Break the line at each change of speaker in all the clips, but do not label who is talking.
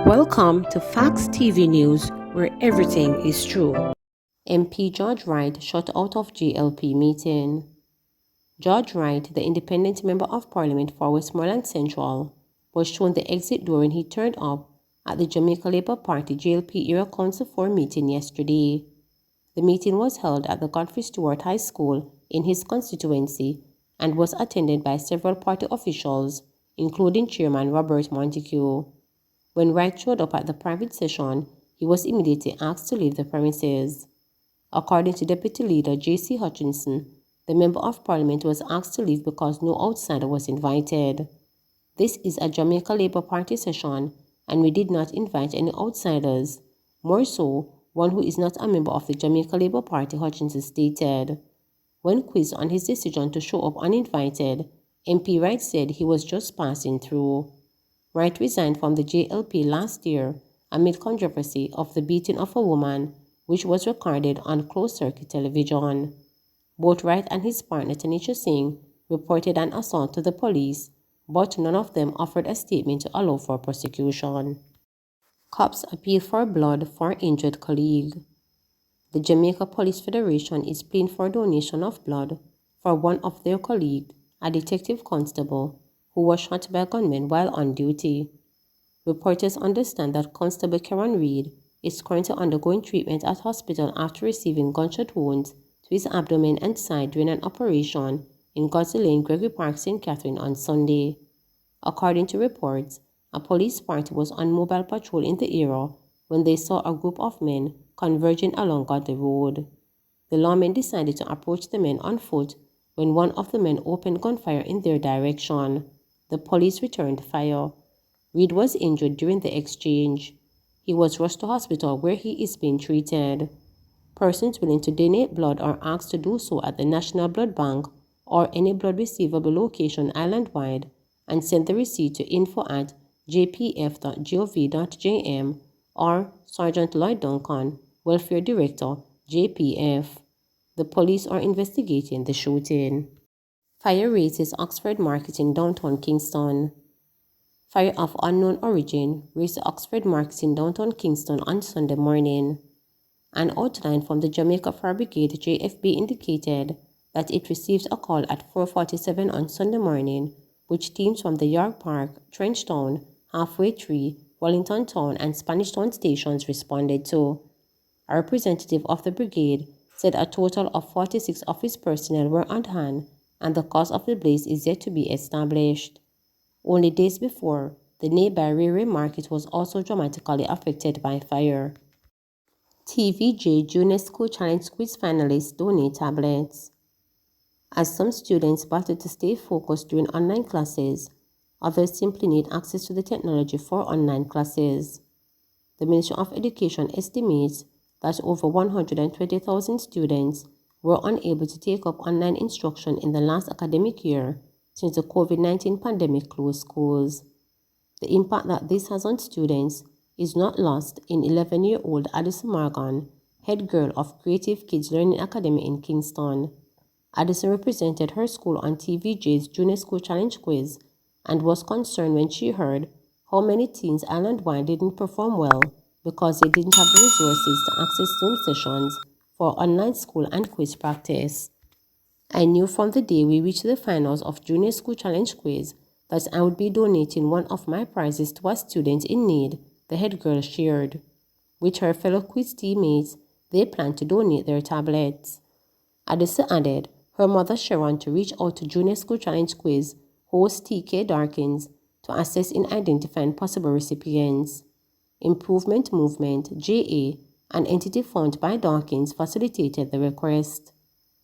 Welcome to Facts TV News, where everything is true. MP George Wright shut out of JLP meeting. George Wright, the independent member of Parliament for Westmoreland Central, was shown the exit door when he turned up at the Jamaica Labour Party JLP Area Council 4 meeting yesterday. The meeting was held at the Godfrey Stewart High School in his constituency and was attended by several party officials, including Chairman Robert Montague. When Wright showed up at the private session, he was immediately asked to leave the premises. According to Deputy Leader J.C. Hutchinson, the Member of Parliament was asked to leave because no outsider was invited. This is a Jamaica Labour Party session, and we did not invite any outsiders. More so, one who is not a member of the Jamaica Labour Party, Hutchinson stated. When quizzed on his decision to show up uninvited, MP Wright said he was just passing through. Wright resigned from the JLP last year amid controversy of the beating of a woman, which was recorded on closed-circuit television. Both Wright and his partner Tanisha Singh reported an assault to the police, but none of them offered a statement to allow for prosecution. Cops appeal for blood for injured colleague. The Jamaica Police Federation is pleading for donation of blood for one of their colleagues, a detective constable, who was shot by a gunman while on duty. Reporters understand that Constable Karen Reed is currently undergoing treatment at hospital after receiving gunshot wounds to his abdomen and side during an operation in Godsey Lane, Gregory Park, St. Catherine on Sunday. According to reports, a police party was on mobile patrol in the area when they saw a group of men converging along Godley Road. The lawmen decided to approach the men on foot when one of the men opened gunfire in their direction. The police returned fire. Reed was injured during the exchange. He was rushed to hospital where he is being treated. Persons willing to donate blood are asked to do so at the National Blood Bank or any blood receivable location island-wide and send the receipt to info@jpf.gov.jm or Sergeant Lloyd Duncan, Welfare Director, JPF. The police are investigating the shooting. Fire raises Oxford Market in downtown Kingston. Fire of unknown origin raised Oxford Market in downtown Kingston on Sunday morning. An outline from the Jamaica Fire Brigade JFB indicated that it received a call at 4:47 on Sunday morning, which teams from the York Park, Trenchtown, Halfway Tree, Wellington Town, and Spanish Town stations responded to. A representative of the brigade said a total of 46 office personnel were on hand, and the cause of the blaze is yet to be established. Only days before, the nearby Railway Market was also dramatically affected by fire. TVJ Junior School Challenge Quiz finalists donate tablets. As some students battle to stay focused during online classes, others simply need access to the technology for online classes. The Ministry of Education estimates that over 120,000 students were unable to take up online instruction in the last academic year since the COVID-19 pandemic closed schools. The impact that this has on students is not lost in 11-year-old Addison Morgan, head girl of Creative Kids Learning Academy in Kingston. Addison represented her school on TVJ's Junior School Challenge quiz and was concerned when she heard how many teens island-wide didn't perform well because they didn't have the resources to access Zoom sessions for online school and quiz practice. I knew from the day we reached the finals of Junior School Challenge quiz that I would be donating one of my prizes to a student in need, the head girl shared. With her fellow quiz teammates, they plan to donate their tablets. Addison added her mother Sharon to reach out to Junior School Challenge quiz host TK Darkins to assist in identifying possible recipients. Improvement Movement, JA, an entity formed by Dawkins, facilitated the request.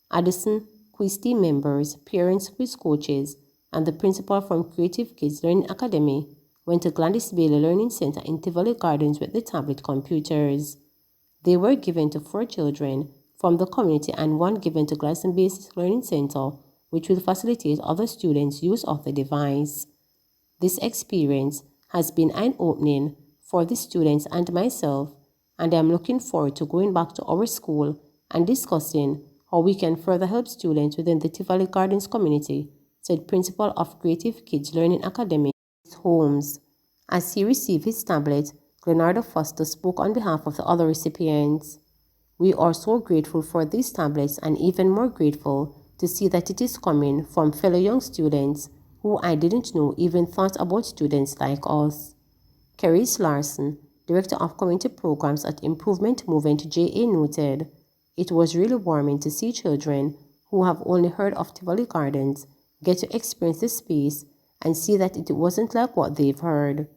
Addison, quiz team members, parents, quiz coaches, and the principal from Creative Kids Learning Academy went to Gladys Bailey Learning Center in Tivoli Gardens with the tablet computers. They were given to 4 children from the community and one given to Gladstone Basic Learning Center, which will facilitate other students' use of the device. This experience has been eye-opening for the students and myself, and I am looking forward to going back to our school and discussing how we can further help students within the Tivoli Gardens community, said Principal of Creative Kids Learning Academy, Holmes. As he received his tablet, Glenardo Foster spoke on behalf of the other recipients. We are so grateful for these tablets and even more grateful to see that it is coming from fellow young students who I didn't know even thought about students like us. Carice Larson, Director of Community Programs at Improvement Movement JA noted, "It was really warming to see children who have only heard of Tivoli Gardens get to experience the space and see that it wasn't like what they've heard.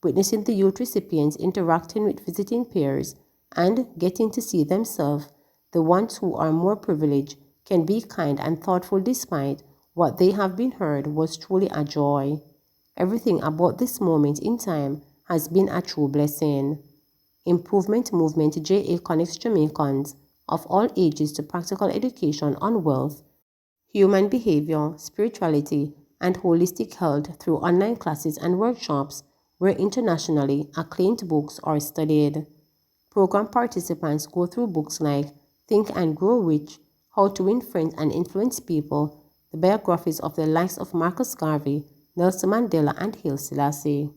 Witnessing the youth recipients interacting with visiting peers and getting to see themselves, the ones who are more privileged, can be kind and thoughtful despite what they have been heard was truly a joy. Everything about this moment in time has been a true blessing." Improvement Movement JA connects Jamaicans of all ages to practical education on wealth, human behavior, spirituality, and holistic health through online classes and workshops where internationally acclaimed books are studied. Program participants go through books like Think and Grow Rich, How to Win Friends and Influence People, the biographies of the likes of Marcus Garvey, Nelson Mandela, and Haile Selassie.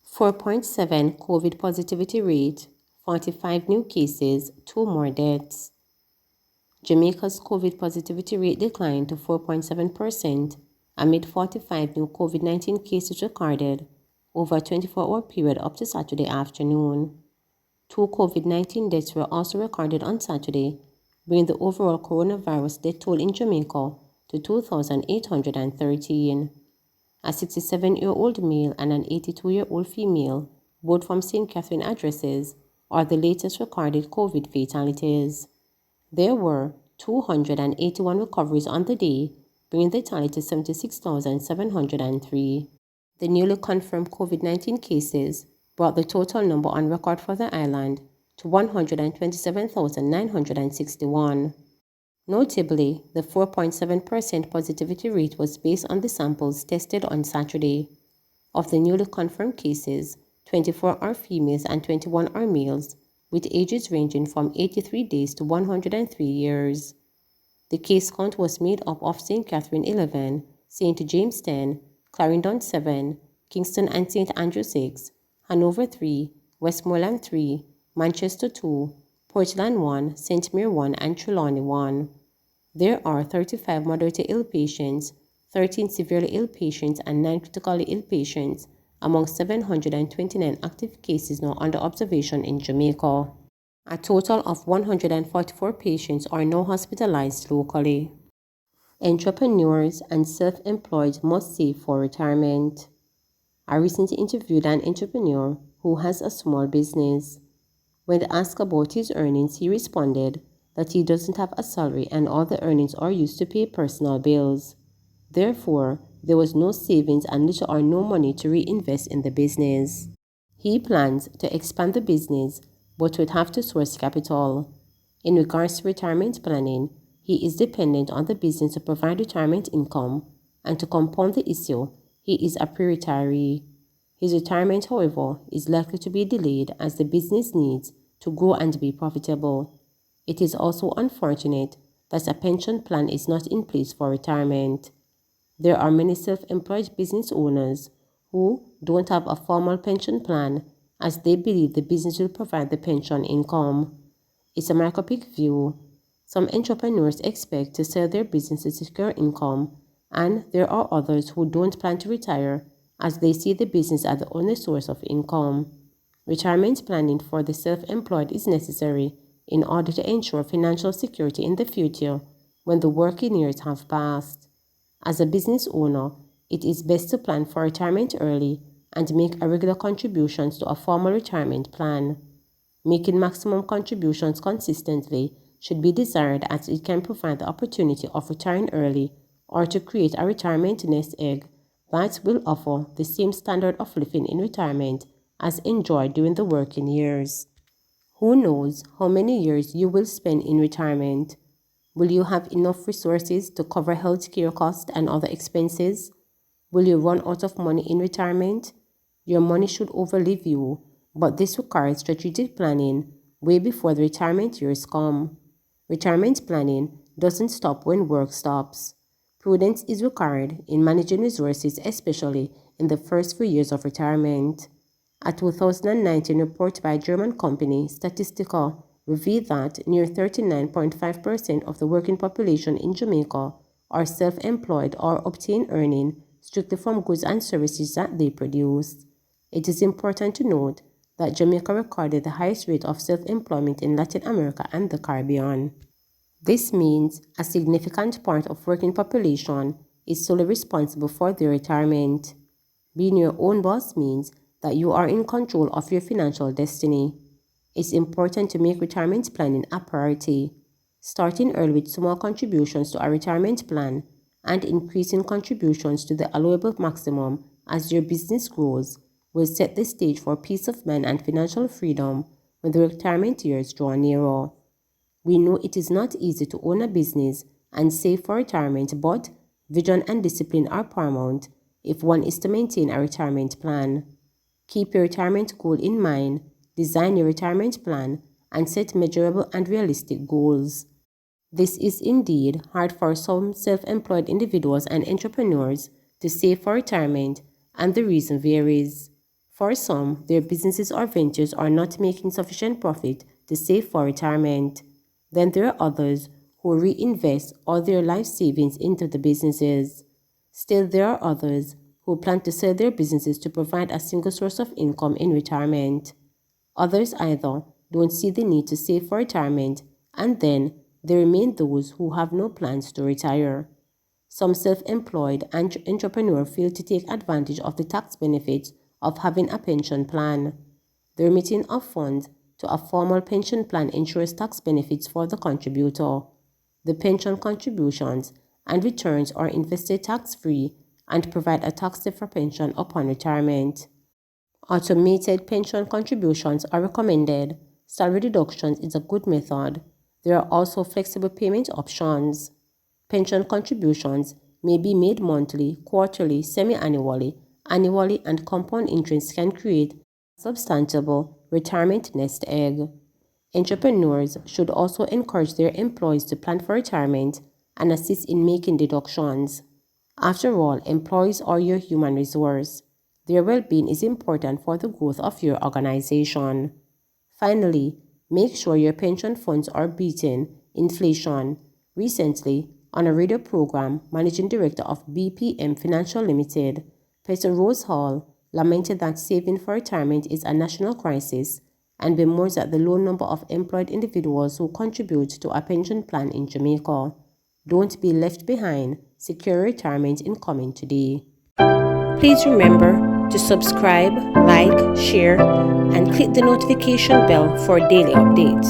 4.7 COVID positivity rate, 45 new cases, 2 more deaths. Jamaica's COVID positivity rate declined to 4.7% amid 45 new COVID-19 cases recorded over a 24-hour period up to Saturday afternoon. 2 COVID-19 deaths were also recorded on Saturday, bringing the overall coronavirus death toll in Jamaica to 2,813. A 67-year-old male and an 82-year-old female, both from St. Catherine addresses, are the latest recorded COVID fatalities. There were 281 recoveries on the day, bringing the tally to 76,703. The newly confirmed COVID-19 cases brought the total number on record for the island to 127,961. Notably, the 4.7% positivity rate was based on the samples tested on Saturday. Of the newly confirmed cases, 24 are females and 21 are males, with ages ranging from 83 days to 103 years. The case count was made up of St. Catherine 11, St. James 10, Clarendon 7, Kingston and St. Andrew 6, Hanover 3, Westmoreland 3, Manchester 2, Portland 1, St. Mary 1, and Trelawney 1. There are 35 moderately ill patients, 13 severely ill patients, and 9 critically ill patients among 729 active cases now under observation in Jamaica. A total of 144 patients are now hospitalized locally. Entrepreneurs and self-employed must save for retirement. I recently interviewed an entrepreneur who has a small business. When asked about his earnings, he responded that he doesn't have a salary and all the earnings are used to pay personal bills. Therefore, there was no savings and little or no money to reinvest in the business. He plans to expand the business but would have to source capital. In regards to retirement planning, he is dependent on the business to provide retirement income, and to compound the issue, he is a pre-retiree. His retirement, however, is likely to be delayed as the business needs to grow and be profitable. It is also unfortunate that a pension plan is not in place for retirement. There are many self-employed business owners who don't have a formal pension plan as they believe the business will provide the pension income. It's a myopic view. Some entrepreneurs expect to sell their business to secure income, and there are others who don't plan to retire as they see the business as the only source of income. Retirement planning for the self-employed is necessary in order to ensure financial security in the future when the working years have passed. As a business owner, it is best to plan for retirement early and make a regular contributions to a formal retirement plan. Making maximum contributions consistently should be desired as it can provide the opportunity of retiring early or to create a retirement nest egg that will offer the same standard of living in retirement as enjoyed during the working years. Who knows how many years you will spend in retirement? Will you have enough resources to cover healthcare costs and other expenses? Will you run out of money in retirement? Your money should overlive you, but this requires strategic planning way before the retirement years come. Retirement planning doesn't stop when work stops. Prudence is required in managing resources, especially in the first few years of retirement. A 2019 report by German company Statistica revealed that near 39.5% of the working population in Jamaica are self-employed or obtain earning strictly from goods and services that they produce. It is important to note that Jamaica recorded the highest rate of self-employment in Latin America and the Caribbean. This means a significant part of working population is solely responsible for their retirement. Being your own boss means that you are in control of your financial destiny. It's important to make retirement planning a priority, starting early with small contributions to a retirement plan and increasing contributions to the allowable maximum as your business grows will set the stage for peace of mind and financial freedom when the retirement years draw nearer. We know it is not easy to own a business and save for retirement, but vision and discipline are paramount if one is to maintain a retirement plan. Keep your retirement goal in mind, design your retirement plan, and set measurable and realistic goals. This is indeed hard for some self-employed individuals and entrepreneurs to save for retirement, and the reason varies. For some, their businesses or ventures are not making sufficient profit to save for retirement. Then there are others who reinvest all their life savings into the businesses. Still, there are others who plan to sell their businesses to provide a single source of income in retirement. Others either don't see the need to save for retirement, and then there remain those who have no plans to retire. Some self-employed and entrepreneurs fail to take advantage of the tax benefits of having a pension plan. The remitting of funds to a formal pension plan ensures tax benefits for the contributor. The pension contributions and returns are invested tax-free and provide a tax-deferred pension upon retirement. Automated pension contributions are recommended. Salary deductions is a good method. There are also flexible payment options. Pension contributions may be made monthly, quarterly, semi-annually, annually, and compound interest can create a substantial retirement nest egg. Entrepreneurs should also encourage their employees to plan for retirement and assist in making deductions. After all, employees are your human resource. Their well-being is important for the growth of your organization. Finally, make sure your pension funds are beating inflation. Recently, on a radio program, Managing Director of BPM Financial Limited, Peter Rose Hall, lamented that saving for retirement is a national crisis and bemoans at the low number of employed individuals who contribute to a pension plan in Jamaica. Don't be left behind. Secure retirement incoming today. Please remember to subscribe, like, share, and click the notification bell for daily updates.